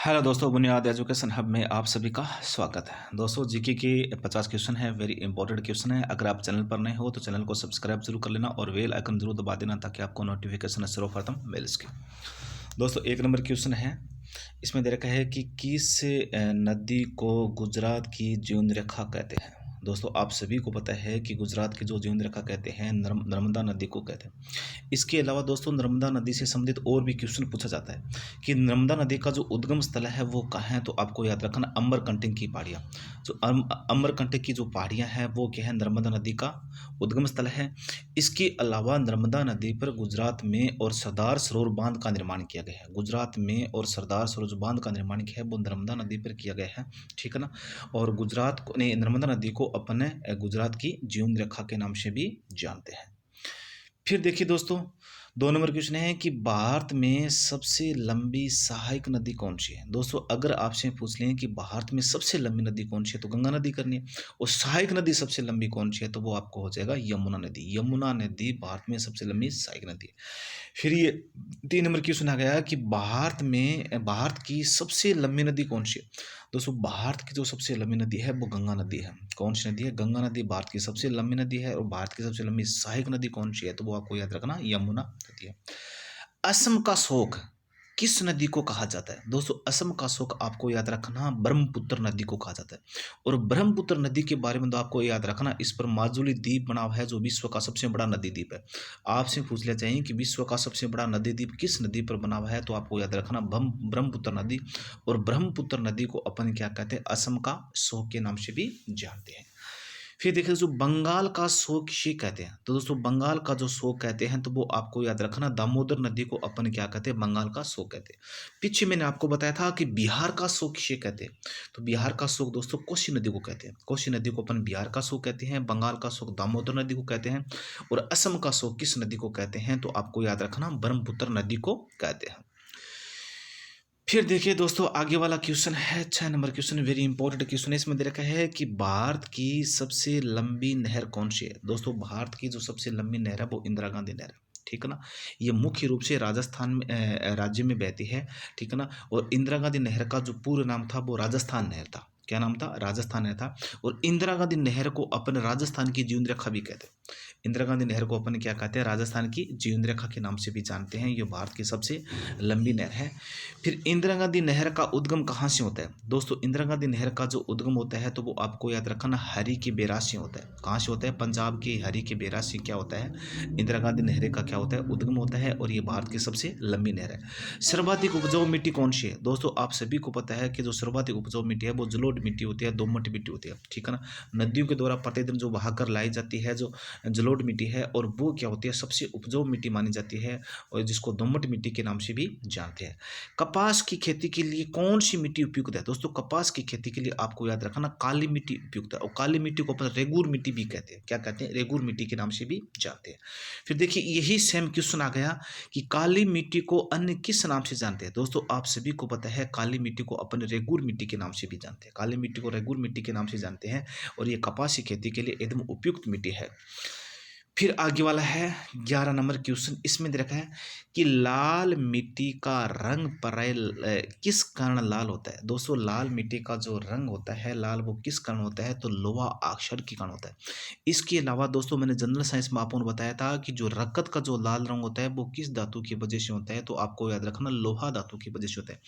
Hello दोस्तों, बुनियाद education hub में आप सभी का स्वागत है। दोस्तों, जीके के 50 क्वेश्चन है, वेरी इंपॉर्टेंट क्वेश्चन है। अगर आप चैनल पर नए हो तो चैनल को सब्सक्राइब जरूर कर लेना और बेल आइकन जरूर दबा देना ताकि आपको नोटिफिकेशन सर्वप्रथम मिल सके। दोस्तों, एक नंबर क्वेश्चन है, इसमें दे रखा है कि किस नदी को गुजरात की जीवन रेखा कहते हैं। दोस्तों, आप सभी को पता है कि गुजरात की जो जीवन रेखा कहते हैं नर्मदा नदी को कहते हैं। इसके अलावा दोस्तों, नर्मदा नदी से संबंधित और भी क्वेश्चन पूछा जाता है कि नर्मदा नदी का जो उद्गम स्थल है वो कहाँ है। तो आपको याद रखना अमरकंटक की पहाड़ियाँ। जो अमरकंटक की जो पहाड़ियाँ हैं वो क्या है, नर्मदा नदी का उद्गम स्थल है। इसके अलावा नर्मदा नदी पर गुजरात में और सरदार सरोवर बांध का निर्माण किया गया है। गुजरात में और सरदार सरोवर जो बांध का निर्माण किया है वो नर्मदा नदी पर किया गया है, ठीक है ना। और गुजरात को ने नर्मदा नदी को अपने गुजरात की जीवन रेखा के नाम से भी जानते हैं। फिर देखिए दोस्तों, 2 नंबर क्वेश्चन है कि भारत में सबसे लंबी सहायक नदी कौन सी है। दोस्तों, अगर आपसे पूछ लें कि भारत में सबसे लंबी नदी कौन सी है तो गंगा नदी करनी है, और सहायक नदी सबसे लंबी कौन सी है तो वो आपको हो जाएगा यमुना नदी। यमुना नदी भारत में सबसे लंबी सहायक नदी है। फिर ये 3 नंबर क्वेश्चन आ गया कि भारत की सबसे लंबी नदी कौन सी है। दोस्तों, भारत की जो सबसे लंबी नदी है वो गंगा नदी है। कौन सी नदी है? गंगा नदी भारत की सबसे लंबी नदी है। और भारत की सबसे लंबी सहायक नदी कौन सी है तो वो आपको याद रखना यमुना नदी है। असम का शोक किस नदी को कहा जाता है? दोस्तों, असम का शोक आपको याद रखना ब्रह्मपुत्र नदी को कहा जाता है। और ब्रह्मपुत्र नदी के बारे में तो आपको याद रखना, इस पर माजुली द्वीप बना हुआ है जो विश्व का सबसे बड़ा नदी द्वीप है। आपसे पूछ लिया चाहिए कि विश्व का सबसे बड़ा नदी द्वीप किस नदी पर बना हुआ है तो आपको याद रखना ब्रह्मपुत्र नदी। और ब्रह्मपुत्र नदी को अपन क्या कहते हैं? असम का शोक के नाम से भी जानते हैं। फिर देखिए, जो बंगाल का शोक किसे कहते हैं तो दोस्तों, बंगाल का जो शोक कहते हैं तो वो आपको याद रखना दामोदर नदी को अपन क्या कहते हैं? बंगाल का शोक कहते हैं। पीछे मैंने आपको बताया था कि बिहार का शोक किसे कहते हैं, तो बिहार का शोक दोस्तों कोसी नदी को कहते हैं। कोसी नदी को अपन बिहार का शोक कहते हैं, बंगाल का शोक दामोदर नदी को कहते हैं, और असम का शोक किस नदी को कहते हैं तो आपको याद रखना ब्रह्मपुत्र नदी को कहते हैं। फिर देखिए दोस्तों, आगे वाला क्वेश्चन है 6 number question, very important question है। इसमें दे रखा है कि भारत की सबसे लंबी नहर कौन सी है। दोस्तों, भारत की जो सबसे लंबी नहर है वो इंदिरा गांधी नहर है, ठीक है ना। ये मुख्य रूप से राजस्थान में राज्य में बहती है, ठीक है ना। और इंदिरा गांधी नहर का जो पूर्ण नाम था वो राजस्थान नहर था। क्या नाम था? राजस्थान नहर था। और इंदिरा गांधी नहर को अपन राजस्थान की जीवन रेखा भी कहते हैं। इंदिरा गांधी नहर को अपन क्या कहते हैं? राजस्थान की जीवन रेखा के नाम से भी जानते हैं। ये भारत की सबसे लंबी नहर है। फिर इंदिरा गांधी नहर का उद्गम कहाँ से होता है? दोस्तों, इंदिरा गांधी नहर का जो उद्गम होता है तो वो आपको याद रखना हरी के बेरा से होता है। कहाँ से होता है? पंजाब के हरी के बेरा से क्या होता है? इंदिरा गांधी नहर का क्या होता है? उद्गम होता है। और ये भारत की सबसे लंबी नहर है। सर्वाधिक उपजाऊ मिट्टी कौन सी है? दोस्तों, आप सभी को पता है कि जो सर्वाधिक उपजाऊ मिट्टी है वो जलोढ़ मिट्टी होती है, दोमट मिट्टी होती है, ठीक है ना। नदियों के द्वारा प्रतिदिन जो बहाकर लाई जाती है जो जलोढ़ मिट्टी है, और वो क्या होती है? सबसे उपजाऊ मिट्टी मानी जाती है, और जिसको दोमट मिट्टी के नाम से भी जानते हैं। कपास की खेती के लिए कौन सी मिट्टी उपयुक्त है? दोस्तों, कपास की खेती के लिए आपको याद रखना काली मिट्टी उपयुक्त है। और काली मिट्टी को अपन रेगूर मिट्टी भी कहते हैं। क्या कहते हैं? रेगूर मिट्टी के नाम से भी जानते हैं। फिर देखिए, यही सेम क्वेश्चन आ गया कि काली मिट्टी को अन्य किस नाम से जानते हैं। दोस्तों, आप सभी को पता है काली मिट्टी को अपन रेगूर मिट्टी के नाम से भी जानते हैं। काली मिट्टी को रेगूर मिट्टी के नाम से जानते हैं, और ये कपास की खेती के लिए एकदम उपयुक्त मिट्टी है। फिर आगे वाला है 11 नंबर क्वेश्चन, इसमें दे रखा है कि लाल मिट्टी का रंग प्राय किस कारण लाल होता है। दोस्तों, लाल मिट्टी का जो रंग होता है लाल, वो किस कारण होता है तो लोहा अक्षर के कारण होता है। इसके अलावा दोस्तों, मैंने जनरल साइंस में आपको बताया था कि जो रकत का जो लाल रंग होता है वो किस धातु की वजह से होता है तो आपको याद रखना लोहा धातु की वजह से होता है।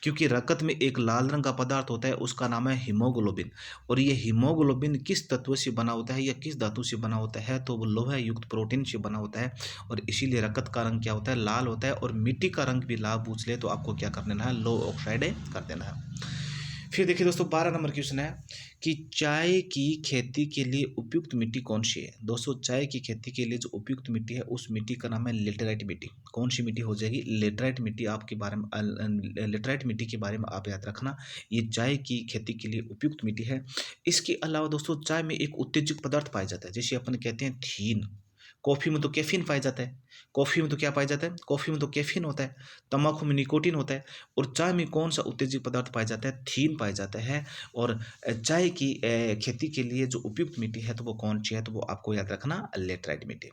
क्योंकि रकत में एक लाल रंग का पदार्थ होता है, उसका नाम है हीमोग्लोबिन। और ये हीमोग्लोबिन किस तत्व से बना होता है या किस धातु से बना होता है तो वो लोहा युक्त प्रोटीन से बना होता है। और इसीलिए रकत का रंग क्या होता है? लाल होता है। और मिट्टी का रंग भी लाल पूछ ले तो आपको क्या कर देना है? लो ऑक्साइड कर देना है। फिर देखिए दोस्तों, 12 नंबर क्वेश्चन है कि चाय की खेती के लिए उपयुक्त मिट्टी कौन सी है। दोस्तों, चाय की खेती के लिए जो उपयुक्त मिट्टी है उस मिट्टी का नाम है लेटेराइट मिट्टी। कौन सी मिट्टी हो जाएगी? लेटेराइट मिट्टी। आपके बारे में लेटेराइट मिट्टी के बारे में आप याद रखना, ये चाय की खेती के लिए उपयुक्त मिट्टी है। इसके अलावा दोस्तों, चाय में एक उत्तेजक पदार्थ पाया जाता है, जैसे अपन कहते हैं थीन। कॉफ़ी में तो कैफीन पाया जाता है। कॉफ़ी में तो क्या पाया जाता है? कॉफ़ी में तो कैफीन होता है। तम्बाकू में निकोटीन होता है। और चाय में कौन सा उत्तेजक पदार्थ पाया जाता है? थीन पाया जाता है। और चाय की खेती के लिए जो उपयुक्त मिट्टी है तो वो कौन सी है तो वो आपको याद रखना लेटराइट मिट्टी।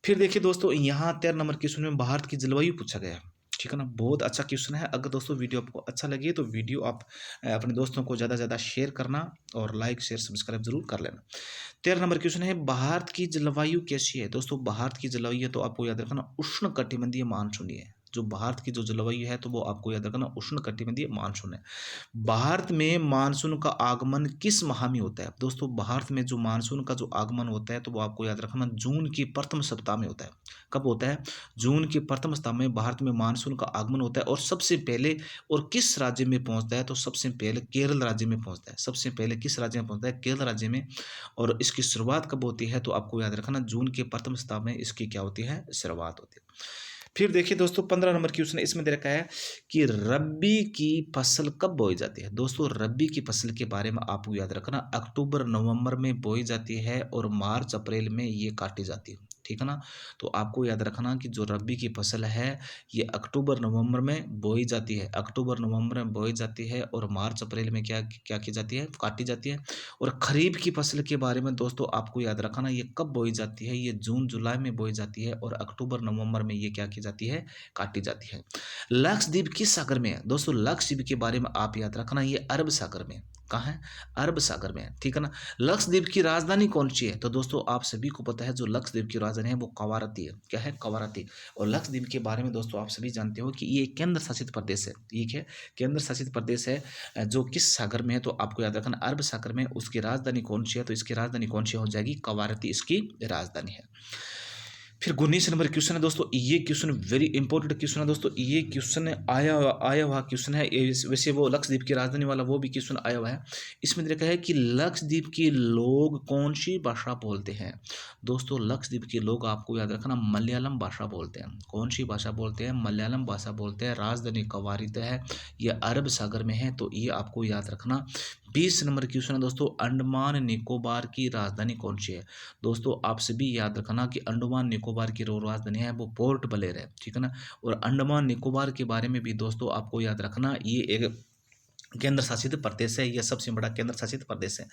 फिर देखिए दोस्तों, यहाँ 13 नंबर क्वेश्चन में भारत की जलवायु पूछा गया है, ठीक है ना। बहुत अच्छा क्वेश्चन है। अगर दोस्तों वीडियो आपको अच्छा लगे तो वीडियो आप अपने दोस्तों को ज़्यादा से ज़्यादा शेयर करना और लाइक शेयर सब्सक्राइब जरूर कर लेना। 13 नंबर क्वेश्चन है, भारत की जलवायु कैसी है? दोस्तों भारत की जलवायु है तो आपको याद रखना उष्ण कटिबंधीय मानसूनी है। जो भारत की जो जलवायु है तो वो आपको याद रखना उष्ण कटिबंधीय मानसून है। भारत में मानसून का आगमन किस माह में होता है? दोस्तों भारत में जो मानसून का जो आगमन होता है तो वो आपको याद रखना जून की प्रथम सप्ताह में होता है। कब होता है? जून के प्रथम सप्ताह में भारत में मानसून का आगमन होता है। और सबसे पहले और किस राज्य में पहुंचता है? तो सबसे पहले केरल राज्य में पहुंचता है। सबसे पहले किस राज्य में पहुंचता है? केरल राज्य में। और इसकी शुरुआत कब होती है? तो आपको याद रखना जून के प्रथम सप्ताह में इसकी क्या होती है? शुरुआत होती है। फिर देखिए दोस्तों 15 नंबर क्वेश्चन इसमें दे रखा है कि रबी की फसल कब बोई जाती है? दोस्तों रबी की फसल के बारे में आपको याद रखना अक्टूबर नवंबर में बोई जाती है और मार्च अप्रैल में ये काटी जाती है। ठीक है ना। तो आपको याद रखना कि जो रबी की फसल है ये अक्टूबर नवंबर में बोई जाती है। अक्टूबर नवंबर में बोई जाती है और मार्च अप्रैल में क्या क्या की जाती है? काटी जाती है। और खरीफ की फसल के बारे में दोस्तों आपको याद रखना ये कब बोई जाती है? ये जून जुलाई में बोई जाती है और अक्टूबर नवंबर में ये क्या की जाती है? काटी जाती है। लक्षद्वीप किस सागर में है? दोस्तों लक्षद्वीप के बारे में आप याद रखना ये अरब सागर में है। कहाँ है? अरब सागर में है। ठीक है ना। लक्षद्वीप की राजधानी कौन सी है? तो दोस्तों आप सभी को पता है जो लक्षद्वीप की राजधानी है वो कवारती है। क्या है? कवारती। और लक्षद्वीप के बारे में दोस्तों आप सभी जानते हो कि ये केंद्र शासित प्रदेश है। ठीक है। केंद्र शासित प्रदेश है जो किस सागर में है? तो आपको याद रखना अरब सागर में। उसकी राजधानी कौन सी है? तो इसकी राजधानी कौन सी हो जाएगी? कवारती इसकी राजधानी है। फिर 19 नंबर क्वेश्चन है दोस्तों, ये क्वेश्चन वेरी इंपॉर्टेंट क्वेश्चन है दोस्तों। ये क्वेश्चन आया हुआ क्वेश्चन है। वैसे वो लक्षद्वीप की राजधानी वाला वो भी क्वेश्चन आया हुआ है। इसमें देखा है कि लक्षद्वीप के लोग कौन सी भाषा बोलते हैं? दोस्तों लक्षद्वीप के लोग आपको याद रखना मलयालम भाषा बोलते हैं। कौन सी भाषा बोलते हैं? मलयालम भाषा बोलते हैं। राजधानी कवारित है। ये अरब सागर में है। तो ये आपको याद रखना। 20 नंबर क्वेश्चन है दोस्तों, अंडमान निकोबार की राजधानी कौन सी है? दोस्तों आप सभी याद रखना कि अंडमान निकोबार की जो राजधानी है वो पोर्ट ब्लेयर है। ठीक है ना। और अंडमान निकोबार के बारे में भी दोस्तों आपको याद रखना ये एक केंद्र शासित प्रदेश है। यह सबसे बड़ा केंद्र शासित प्रदेश है।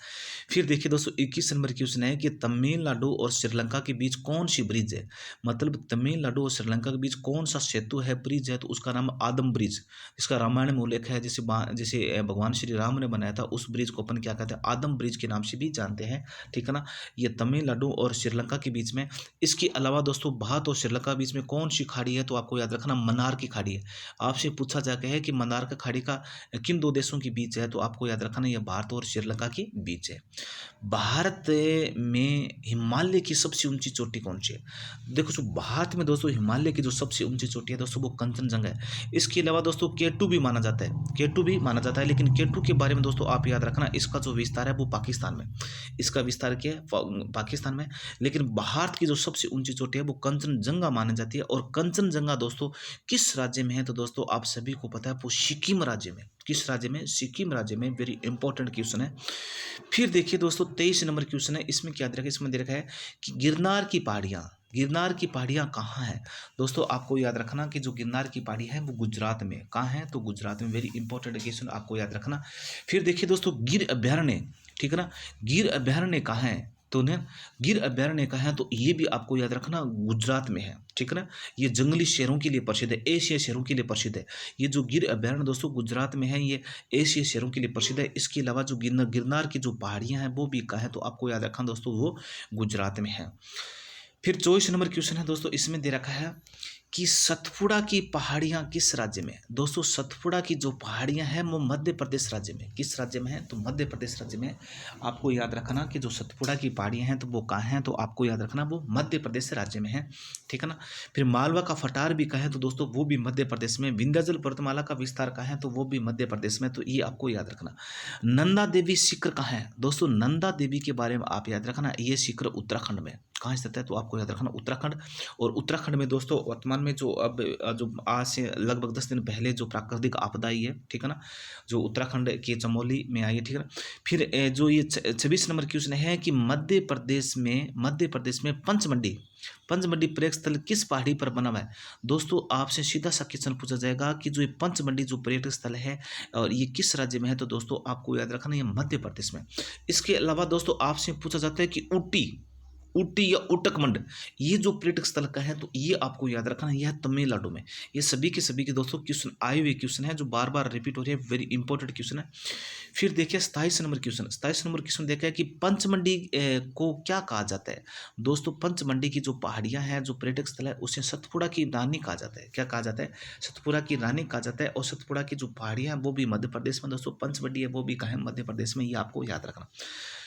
फिर देखिए दोस्तों 21 नंबर क्वेश्चन है कि तमिलनाडु और श्रीलंका के बीच कौन सी ब्रिज है? मतलब तमिलनाडु और श्रीलंका के बीच कौन सा सेतु है, ब्रिज है? तो उसका नाम आदम ब्रिज। इसका रामायण में उल्लेख है। जैसे भगवान श्री राम ने बनाया था उस ब्रिज को अपन क्या कहते हैं? आदम ब्रिज के नाम से भी जानते हैं। ठीक है ना। ये तमिलनाडु और श्रीलंका के बीच में। इसके अलावा दोस्तों भारत और श्रीलंका के बीच में कौन सी खाड़ी है? तो आपको याद रखना मन्नार की खाड़ी है। आपसे पूछा जाता है कि मन्नार की खाड़ी का किन दो देशों के बीच है? तो आपको याद रखना यह भारत और श्रीलंका के बीच है। भारत में हिमालय की सबसे ऊंची चोटी कौन सी है? देखो जो भारत में दोस्तों हिमालय की जो सबसे ऊंची चोटी है दोस्तों वो कंचनजंगा है। इसके अलावा दोस्तों केटू भी माना जाता है। केटू भी माना जाता है। लेकिन केटू के बारे में दोस्तों आप याद रखना इसका जो विस्तार है वो पाकिस्तान में। इसका विस्तार क्या है? पाकिस्तान में। लेकिन भारत की जो सबसे ऊंची चोटी है वो कंचनजंगा मानी जाती है। और कंचनजंगा दोस्तों किस राज्य में है? तो दोस्तों आप सभी को पता है वो सिक्किम राज्य में। किस राज्य में? सिक्किम राज्य में। वेरी इंपॉर्टेंट क्वेश्चन है। फिर देखिए दोस्तों 23 नंबर क्वेश्चन है। इसमें क्या दे रखा है? इसमें दे रखा है कि गिरनार की पहाड़ियाँ कहाँ हैं? दोस्तों आपको याद रखना कि जो गिरनार की पहाड़ी है वो गुजरात में। कहाँ है? तो गुजरात में। वेरी इंपॉर्टेंट क्वेश्चन आपको याद रखना। फिर देखिए दोस्तों गिर अभ्यारण्य। ठीक है ना। गिर अभ्यारण्य कहाँ है? तो ना गिर अभ्यारण्य कहाँ है? तो ये भी आपको याद रखना गुजरात में है। ठीक है ना। ये जंगली शेरों के लिए प्रसिद्ध है। एशियाई शेरों के लिए प्रसिद्ध है। ये जो गिर अभ्यारण्य दोस्तों गुजरात में है। ये एशियाई शेरों के लिए प्रसिद्ध है। इसके अलावा जो गिरनार की जो पहाड़ियाँ हैं वो भी कहाँ है? तो आपको याद रखना दोस्तों वो गुजरात में है। फिर 24 नंबर क्वेश्चन है दोस्तों, इसमें दे रखा है कि सतपुड़ा की पहाड़ियाँ किस राज्य में है? दोस्तों सतपुड़ा की जो पहाड़ियाँ हैं वो मध्य प्रदेश राज्य में। किस राज्य में है? तो मध्य प्रदेश राज्य में। आपको याद रखना कि जो सतपुड़ा की पहाड़ियाँ हैं तो वो कहाँ हैं? तो आपको याद रखना वो मध्य प्रदेश राज्य में है। ठीक है ना। फिर मालवा का फटार भी कहाँ है? तो दोस्तों वो भी मध्य प्रदेश में। विंध्याचल पर्वतमाला का विस्तार कहाँ है? तो वो भी मध्य प्रदेश में। तो ये आपको याद रखना। नंदा देवी शिखर कहाँ है? दोस्तों नंदा देवी के बारे में आप याद रखना ये शिखर उत्तराखंड में। कहाँ स्थित है? तो आपको याद रखना उत्तराखंड। और उत्तराखंड में दोस्तों वर्तमान में जो आज से लगभग 10 दिन पहले जो प्राकृतिक आपदा आई है। ठीक है ना। जो उत्तराखंड के चमोली में आई है। ठीक है ना। फिर जो ये 26 नंबर क्वेश्चन है कि मध्य प्रदेश में पंचमढ़ी पर्यटन स्थल किस पहाड़ी पर बना हुआ है? दोस्तों आपसे सीधा सा क्वेश्चन पूछा जाएगा कि जो ये पंचमढ़ी जो पर्यटक स्थल है और ये किस राज्य में है? तो दोस्तों आपको याद रखना ये मध्य प्रदेश में। इसके अलावा दोस्तों आपसे पूछा जाता है कि ऊटी ऊटी या उटकमंड, ये जो पर्यटक स्थल का है तो ये आपको याद रखना है, यह तमिलनाडु में। ये सभी के दोस्तों क्वेश्चन आए हुए क्वेश्चन है जो बार बार रिपीट हो रहे हैं, वेरी इंपॉर्टेंट क्वेश्चन है। फिर देखिए 27 नंबर क्वेश्चन देखा है कि पंचमंडी को क्या कहा जाता है। दोस्तों पंचमंडी की जो पहाड़ियां हैं, जो पर्यटक स्थल है, उसे सतपुड़ा की रानी कहा जाता है। क्या कहा जाता है? सतपुड़ा की रानी कहा जाता है। और सतपुड़ा की जो पहाड़ियां हैं वो भी मध्य प्रदेश में दोस्तों, पंचमंडी है वो भी कहाँ है? मध्य प्रदेश में। ये आपको याद रखना।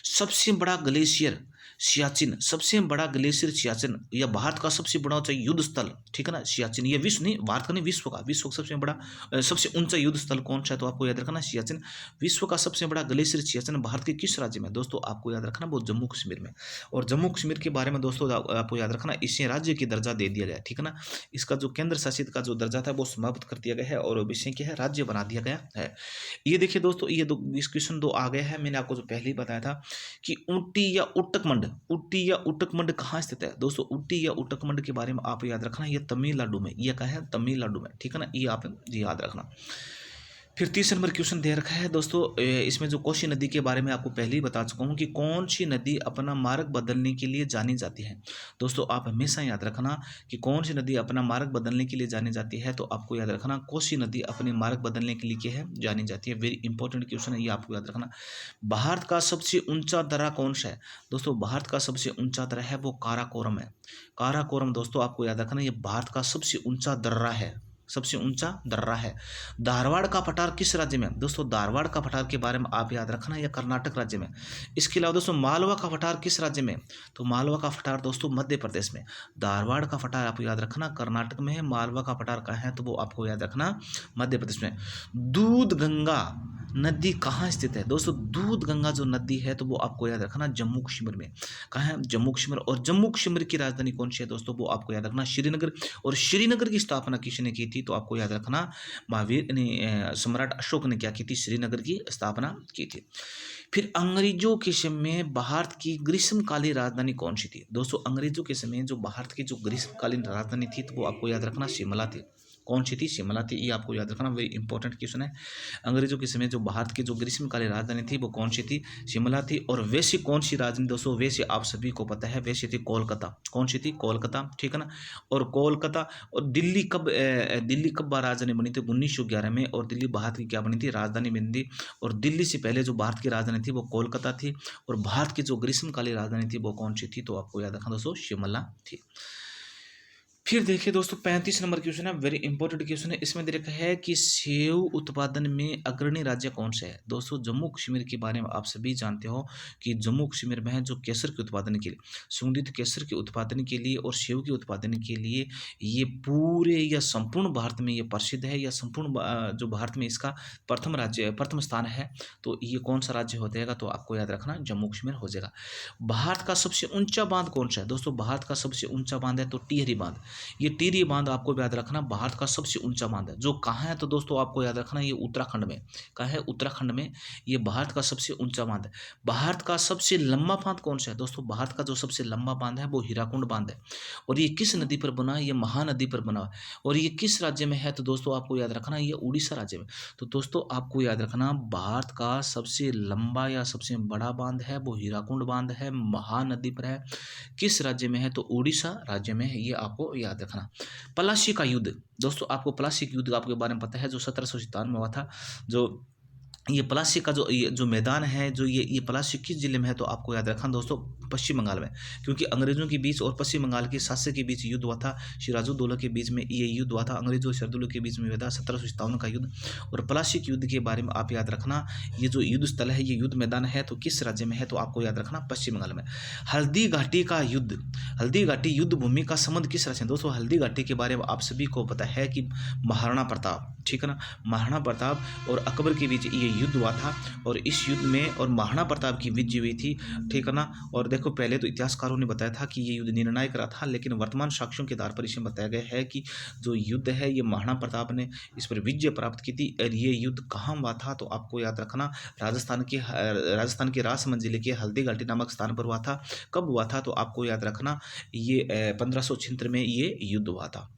सबसे बड़ा ग्लेशियर सियाचिन, सबसे बड़ा ग्लेशियर सियाचिन, यह भारत का सबसे बड़ा ऊंचा युद्ध स्थल, ठीक है ना, सियाचिन। ये विश्व नहीं, भारत का नहीं, विश्व का सबसे बड़ा सबसे ऊंचा युद्ध स्थल कौन सा है? तो आपको याद रखना सियाचिन। विश्व का सबसे बड़ा ग्लेशियर सियाचिन भारत के किस राज्य में? दोस्तों आपको याद रखना वो जम्मू कश्मीर में। और जम्मू कश्मीर के बारे में दोस्तों आपको याद रखना, इसे राज्य की दर्जा दे दिया गया, ठीक है ना। इसका जो केंद्र शासित का जो दर्जा था वो समाप्त कर दिया गया है और विषय क्या है? राज्य बना दिया गया है। ये देखिए दोस्तों, ये दो इस क्वेश्चन 2 आ गया है। मैंने आपको जो पहले ही बताया था कि ऊटी या उटकमंड कहाँ स्थित है। दोस्तों ऊटी या उटकमंड के बारे में आप याद रखना, ये तमिलनाडु में। ये कहाँ है? तमिलनाडु में, ठीक है ना। ये आप याद रखना। फिर 30 नंबर क्वेश्चन दे रखा है दोस्तों, इसमें जो कोसी नदी के बारे में आपको पहले ही बता चुका हूँ कि कौन सी नदी अपना मार्ग बदलने के लिए जानी जाती है। दोस्तों आप हमेशा याद रखना कि कौन सी नदी अपना मार्ग बदलने के लिए जानी जाती है। तो आपको याद रखना कोसी नदी अपने मार्ग बदलने के लिए क्या है? जानी जाती है। वेरी इंपॉर्टेंट क्वेश्चन है, ये आपको याद रखना। भारत का सबसे ऊंचा दर्रा कौन सा है? दोस्तों भारत का सबसे ऊंचा दर्रा है वो काराकोरम है। काराकोरम दोस्तों आपको याद रखना, ये भारत का सबसे ऊंचा दर्रा है, सबसे ऊंचा दर्रा है। धारवाड़ का पठार किस राज्य में? दोस्तों धारवाड़ का पठार के बारे में आप याद रखना, यह कर्नाटक राज्य में। इसके अलावा दोस्तों मालवा का पठार किस राज्य में? तो मालवा का पठार दोस्तों मध्य प्रदेश में। धारवाड़ का पठार आप याद रखना कर्नाटक में है। मालवा का पठार कहाँ है? तो वो आपको याद रखना मध्य प्रदेश में। दूध गंगा नदी कहाँ स्थित है? दोस्तों दूध गंगा जो नदी है तो वो आपको याद रखना जम्मू कश्मीर में। कहाँ है? जम्मू कश्मीर। और जम्मू कश्मीर की राजधानी कौन सी है दोस्तों? वो आपको याद रखना श्रीनगर। और श्रीनगर की स्थापना किसने की थी? तो आपको याद रखना महावीर ने, सम्राट अशोक ने क्या की थी? श्रीनगर की स्थापना की थी। फिर अंग्रेजों के समय भारत की ग्रीष्मकालीन राजधानी कौन सी थी? दोस्तों अंग्रेजों के समय जो भारत की जो ग्रीष्मकालीन राजधानी थी तो वो आपको याद रखना शिमला थी। कौन सी थी? शिमला थी। ये आपको याद रखना, वेरी इंपॉर्टेंट क्वेश्चन है। अंग्रेजों के समय जो भारत की जो ग्रीष्मकालीन राजधानी थी वो कौन सी थी? शिमला थी। और वैसे कौन सी राजधानी दोस्तों? वैसे आप सभी को पता है, वैसे थी कोलकाता। कौन सी थी? कोलकाता, ठीक है ना। और कोलकाता और दिल्ली कब राजधानी बनी थी? 1911 में। और दिल्ली भारत की क्या बनी थी? राजधानी बनी थी। और दिल्ली से पहले जो भारत की राजधानी थी वो कोलकाता थी। और भारत की जो ग्रीष्मकालीन राजधानी थी वो कौन सी थी? तो आपको याद रखना दोस्तों शिमला थी। फिर देखिए दोस्तों 35 नंबर क्वेश्चन है, वेरी इंपॉर्टेंट क्वेश्चन है। इसमें दे रखा है कि सेव उत्पादन में अग्रणी राज्य कौन सा है? दोस्तों जम्मू कश्मीर के बारे में आप सभी जानते हो कि जम्मू कश्मीर में है जो केसर के उत्पादन के लिए, सुगंधित केसर के उत्पादन के लिए और सेव के उत्पादन के लिए ये पूरे या संपूर्ण भारत में ये प्रसिद्ध है, या संपूर्ण जो भारत में इसका प्रथम स्थान है। तो ये कौन सा राज्य हो जाएगा? तो आपको याद रखना जम्मू कश्मीर हो जाएगा। भारत का सबसे ऊंचा बांध कौन सा है? दोस्तों भारत का सबसे ऊंचा बांध है तो टिहरी बांध। ये टिहरी बांध आपको याद रखना भारत का सबसे ऊंचा बांध है। जो कहाँ है? तो दोस्तों आपको याद रखना ये उत्तराखंड में। कहाँ है? उत्तराखंड में। ये भारत का सबसे ऊंचा बांध है। भारत का सबसे लंबा बांध कौन सा है? दोस्तों भारत का जो सबसे लंबा बांध है वो हीराकुंड बांध है। और ये किस नदी पर बना है? ये महानदी पर बना है। और ये किस राज्य में है? तो दोस्तों आपको याद रखना ये उड़ीसा राज्य में। तो दोस्तों आपको याद रखना भारत का सबसे लंबा या सबसे बड़ा बांध है वो हीराकुंड बांध है, महानदी पर है। किस राज्य में है? तो उड़ीसा राज्य में है। ये आपको याद रखना। पलासी का युद्ध, दोस्तों आपको पलासी के युद्ध आपके बारे में पता है जो 1757 में हुआ था। जो ये पलासी का जो मैदान है, जो ये पलासी किस जिले में है? तो आपको याद रखना दोस्तों पश्चिम बंगाल में। क्योंकि अंग्रेजों के बीच और पश्चिम बंगाल के शासक के बीच युद्ध हुआ था। सिराजुद्दौला के बीच में ये युद्ध हुआ था। अंग्रेजों और सिराजुद्दौला के बीच में हुआ था 1757 का युद्ध। और पलासी के युद्ध के बारे में आप याद रखना, ये जो युद्ध स्थल है, ये युद्ध मैदान है तो किस राज्य में है? तो आपको याद रखना पश्चिम बंगाल में। हल्दी घाटी का युद्ध, हल्दी घाटी युद्ध भूमि का संबंध किस राज्य में? दोस्तों हल्दी घाटी के बारे में आप सभी को पता है कि महाराणा प्रताप, ठीक है ना, महाराणा प्रताप और अकबर के बीच ये युद्ध हुआ था। और इस युद्ध में और महाराणा प्रताप की विजय हुई थी, ठीक है ना। और देखो पहले तो इतिहासकारों ने बताया था कि ये युद्ध निर्णायक रहा था, लेकिन वर्तमान साक्ष्यों के आधार पर इसमें बताया गया है कि जो युद्ध है ये महाराणा प्रताप ने इस पर विजय प्राप्त की थी। और ये युद्ध कहाँ हुआ था? तो आपको याद रखना राजस्थान के राजसमंद जिले के हल्दी घाटी नामक स्थान पर हुआ था। कब हुआ था? तो आपको याद रखना ये 1576 में ये युद्ध हुआ था।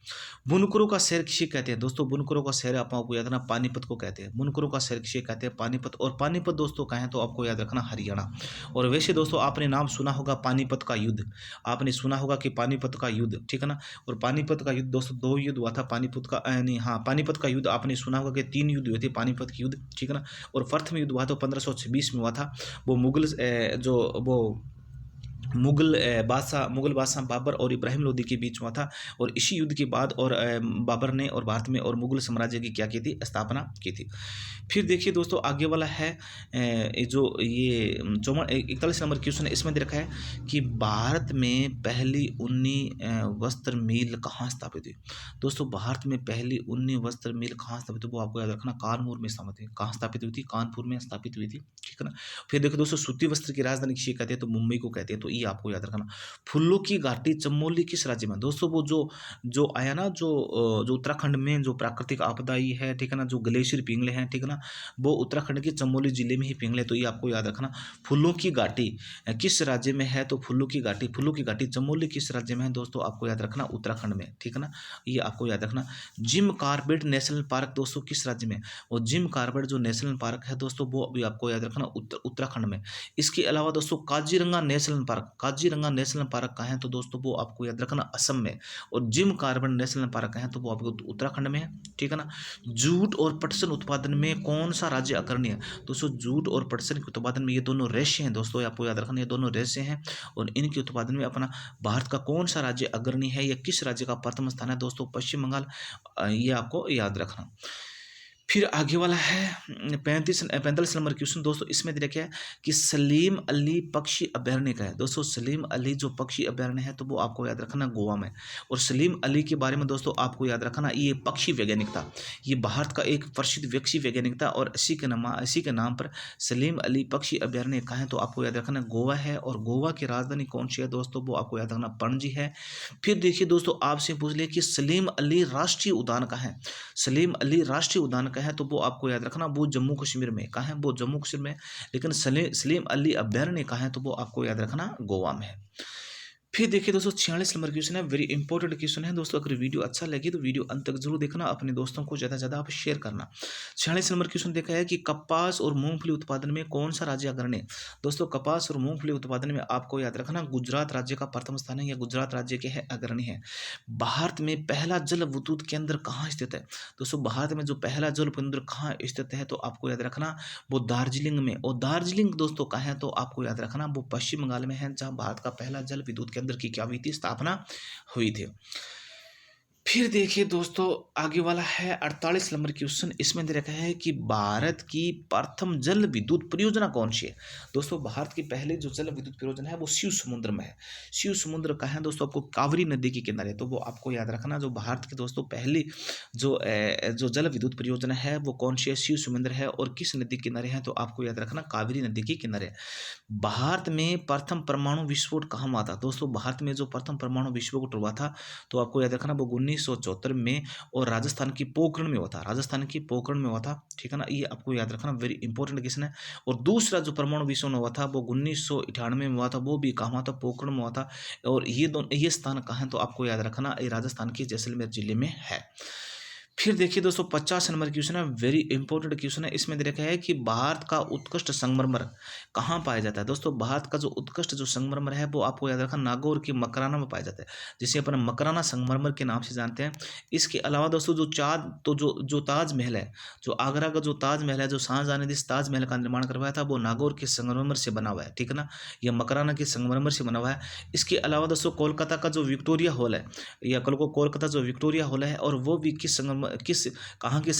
बुनकरों का शहर किसे कहते हैं? दोस्तों बुनकरों का शहर आपको याद रखना पानीपत को कहते हैं। बुनकरों का शहर किसे कहते हैं? है पानीपत, और पानीपत दोस्तों कहें तो आपको याद रखना हरियाणा। और वैसे दोस्तों आपने नाम सुना होगा पानीपत का युद्ध, आपने सुना होगा कि पानीपत का युद्ध, ठीक है ना। और पानीपत का युद्ध दोस्तों 2 युद्ध हुआ था, पानीपत का नहीं हाँ पानीपत का युद्ध आपने सुना होगा कि 3 युद्ध हुए थे पानीपत के युद्ध, ठीक है ना। और प्रथम युद्ध हुआ तो 1526 में हुआ था, वो मुगल बादशाह बाबर और इब्राहिम लोदी के बीच हुआ था। और इसी युद्ध के बाद और बाबर ने और भारत में और मुगल साम्राज्य की क्या की थी, स्थापना की थी। फिर देखिए दोस्तों आगे वाला है जो ये 41 नंबर क्वेश्चन है, इसमें दे रखा है कि भारत में पहली ऊनी वस्त्र मिल कहाँ स्थापित हुई। दोस्तों भारत में पहली ऊनी वस्त्र मिल कहाँ स्थापित हुई, वो आपको याद रखना कानपुर में स्थापित हुई। कहाँ स्थापित हुई थी, कानपुर में स्थापित हुई थी, ठीक है ना। फिर देखो दोस्तों सूती वस्त्र की राजधानी किसे कहते हैं, तो मुंबई को कहते हैं, तो ये आपको याद रखना। फूलों की घाटी चमोली किस राज्य में, दोस्तों वो जो आया ना, जो उत्तराखंड में जो प्राकृतिक आपदा आई है, ठीक है ना, जो ग्लेशियर पिघले हैं, ठीक है ना, वो उत्तराखंड के चमोली जिले में ही पिघले, तो ये आपको याद रखना। फूलों की घाटी किस राज्य में है, तो फूलों की घाटी चमोली किस राज्य में है, दोस्तों आपको याद रखना उत्तराखंड में, ठीक है ना, ये आपको याद रखना। जिम कॉर्बेट नेशनल पार्क दोस्तों किस राज्य में, और जिम कॉर्बेट जो नेशनल पार्क है दोस्तों वो भी आपको याद रखना उत्तराखंड में। इसके अलावा दोस्तों काजीरंगा नेशनल पार्क कहाँ है, तो दोस्तों वो आपको याद रखना असम में। और जिम कॉर्बेट नेशनल पार्क है तो वो आपको उत्तराखंड में है, ठीक है ना। जूट और पटसन उत्पादन में कौन सा राज्य अग्रणी है, दोस्तों जूट और पटसन के उत्पादन में ये दोनों राज्य हैं दोस्तों, आपको याद रखना ये दोनों राज्य हैं। और इनके उत्पादन में अपना भारत का कौन सा राज्य अग्रणी है, या किस राज्य का प्रथम स्थान है, दोस्तों पश्चिम बंगाल, ये आपको याद रखना। फिर आगे वाला है 45 नंबर क्वेश्चन दोस्तों, इसमें दे रखा है कि सलीम अली पक्षी अभयारण्य का है। दोस्तों सलीम अली जो पक्षी अभयारण्य है तो वो आपको याद रखना गोवा में। और सलीम अली के बारे में दोस्तों आपको याद रखना ये पक्षी वैज्ञानिक था, ये भारत का एक प्रसिद्ध पक्षी वैज्ञानिक था, और इसी के नाम पर सलीम अली पक्षी अभयारण्य कहाँ है, तो आपको याद रखना गोवा है। और गोवा की राजधानी कौन सी है दोस्तों, वो आपको याद रखना पणजी है। फिर देखिए दोस्तों आपसे पूछ लिया कि सलीम अली राष्ट्रीय उद्यान कहाँ है, सलीम अली राष्ट्रीय उद्यान है तो वो आपको याद रखना वो जम्मू कश्मीर में, कहाँ है वो जम्मू कश्मीर में। लेकिन सलीम अली अभयारण्य कहाँ है, तो वो आपको याद रखना गोवा में है। फिर देखिए दोस्तों 46 नंबर क्वेश्चन है, वेरी इंपॉर्टेंट क्वेश्चन है दोस्तों। अगर वीडियो अच्छा लगे तो वीडियो अंत तक जरूर देखना, अपने दोस्तों को ज़्यादा से ज़्यादा आप शेयर करना। 46 नंबर क्वेश्चन देखा है कि कपास और मूंगफली उत्पादन में कौन सा राज्य अग्रणी है, दोस्तों कपास और मूंगफली उत्पादन में आपको याद रखना गुजरात राज्य का प्रथम स्थान है, या गुजरात राज्य के है अग्रणी है। भारत में पहला जल विद्युत केंद्र कहाँ स्थित है, दोस्तों भारत में जो पहला जल केंद्र कहाँ स्थित है, तो आपको याद रखना वो दार्जिलिंग में। और दार्जिलिंग दोस्तों कहाँ है, तो आपको याद रखना वो पश्चिम बंगाल में है, जहाँ भारत का पहला जल विद्युत केंद्र की क्या हुई थी, स्थापना हुई थी। फिर देखिए दोस्तों आगे वाला है 48 नंबर क्वेश्चन, इसमें दे रखा है कि भारत की प्रथम जल विद्युत परियोजना कौन सी है। दोस्तों भारत की पहले जो जल विद्युत परियोजना है वो शिव समुद्र में है। शिव समुद्र कहाँ है दोस्तों, आपको कावेरी नदी के किनारे, तो वो आपको याद रखना जो भारत की दोस्तों पहली जो जल विद्युत परियोजना है वो कौन सी है, शिव समुद्र है। और किस नदी के किनारे है, तो आपको याद रखना कावेरी नदी के किनारे। भारत में प्रथम परमाणु विस्फोट कहाँ हुआ था, दोस्तों भारत में जो प्रथम परमाणु विस्फोट हुआ था तो आपको याद रखना वो 1974 में, और राजस्थान की पोखरण में हुआ था, राजस्थान की पोखरण में हुआ था, ठीक है ना, ये आपको याद रखना वेरी इंपॉर्टेंट क्वेश्चन है। और दूसरा जो परमाणु विस्फोट हुआ था वो 1998 में हुआ था, वो भी कहाँ हुआ था, पोखरण में हुआ था। और ये स्थान कहाँ है, तो आपको याद रखना ये राजस्थान के जैसलमेर जिले में है। फिर देखिए दोस्तों 50 नंबर क्वेश्चन है, वेरी इंपॉर्टेंट क्वेश्चन है, इसमें दे रखा है कि भारत का उत्कृष्ट संगमरमर कहाँ पाया जाता है। दोस्तों भारत का जो उत्कृष्ट जो संगमरमर है वो आपको याद रखना नागौर के मकराना में पाया जाता है, जिसे अपन मकराना संगमरमर के नाम से जानते हैं। इसके अलावा दोस्तों जो ताजमहल है, जो आगरा का जो ताजमहल है, जो शाहजहां ने जिस ताजमहल का निर्माण करवाया था वो नागौर के संगमरमर से बना हुआ है, ठीक है ना, यह मकराना के संगमरमर से बना हुआ है। इसके अलावा दोस्तों कोलकाता का जो विक्टोरिया हॉल है, या कोलकाता जो विक्टोरिया हॉल है, और वो भी कहाँ के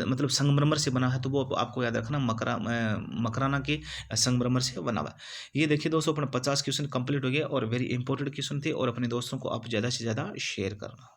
मतलब संगमरमर से बना है, तो वो आपको याद रखना मकराना के संगमरमर से बना हुआ है। ये देखिए दोस्तों अपना 50 क्वेश्चन कंप्लीट हो गया, और वेरी इंपॉर्टेंट क्वेश्चन थे, और अपने दोस्तों को आप ज़्यादा से ज़्यादा शेयर करना।